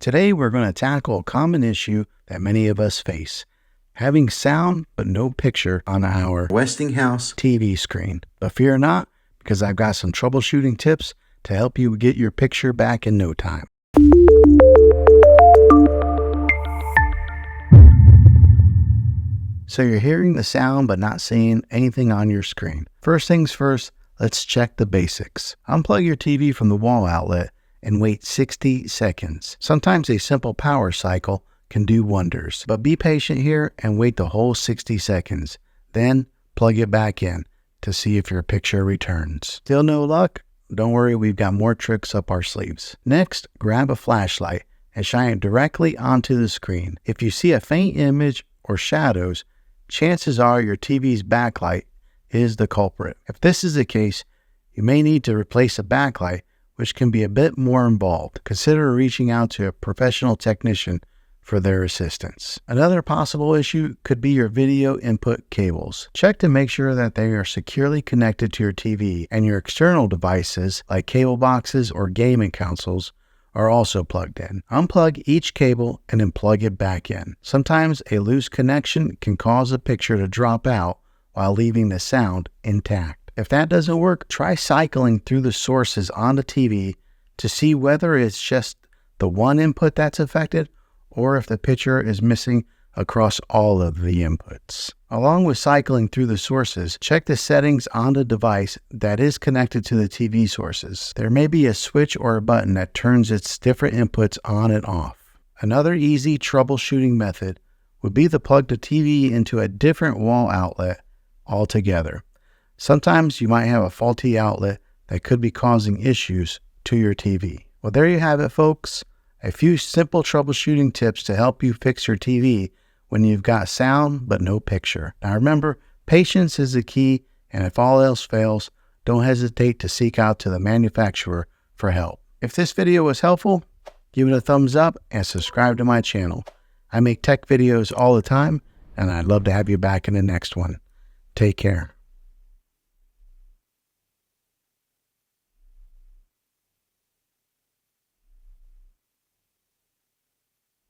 Today we're going to tackle a common issue that many of us face: having sound but no picture on our Westinghouse TV screen. But fear not, because I've got some troubleshooting tips to help you get your picture back in no time. So you're hearing the sound but not seeing anything on your screen. First things first, let's check the basics. Unplug your TV from the wall outlet and wait 60 seconds. Sometimes a simple power cycle can do wonders, but be patient here and wait the whole 60 seconds. Then plug it back in to see if your picture returns. Still no luck? Don't worry, we've got more tricks up our sleeves. Next, grab a flashlight and shine it directly onto the screen. If you see a faint image or shadows, chances are your TV's backlight is the culprit. If this is the case, you may need to replace a backlight, which can be a bit more involved. Consider reaching out to a professional technician for their assistance. Another possible issue could be your video input cables. Check to make sure that they are securely connected to your TV and your external devices like cable boxes or gaming consoles are also plugged in. Unplug each cable and then plug it back in. Sometimes a loose connection can cause a picture to drop out while leaving the sound intact. If that doesn't work, try cycling through the sources on the TV to see whether it's just the one input that's affected or if the picture is missing across all of the inputs. Along with cycling through the sources, check the settings on the device that is connected to the TV sources. There may be a switch or a button that turns its different inputs on and off. Another easy troubleshooting method would be to plug the TV into a different wall outlet altogether. Sometimes you might have a faulty outlet that could be causing issues to your TV. Well, there you have it, folks. A few simple troubleshooting tips to help you fix your TV when you've got sound but no picture. Now remember, patience is the key, and if all else fails, don't hesitate to seek out to the manufacturer for help. If this video was helpful, give it a thumbs up and subscribe to my channel. I make tech videos all the time, and I'd love to have you back in the next one. Take care.